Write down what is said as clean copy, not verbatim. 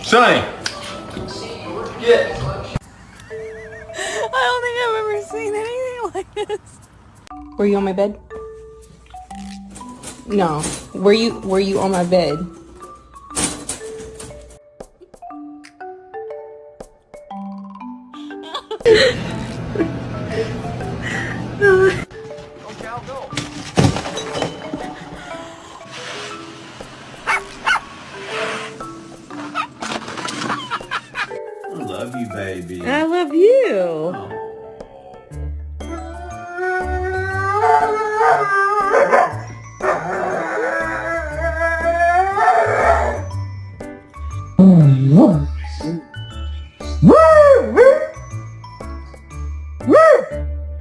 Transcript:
Sonny. Get. I don't think I've ever seen anything like this. Were you on my bed? No. Were you on my bed?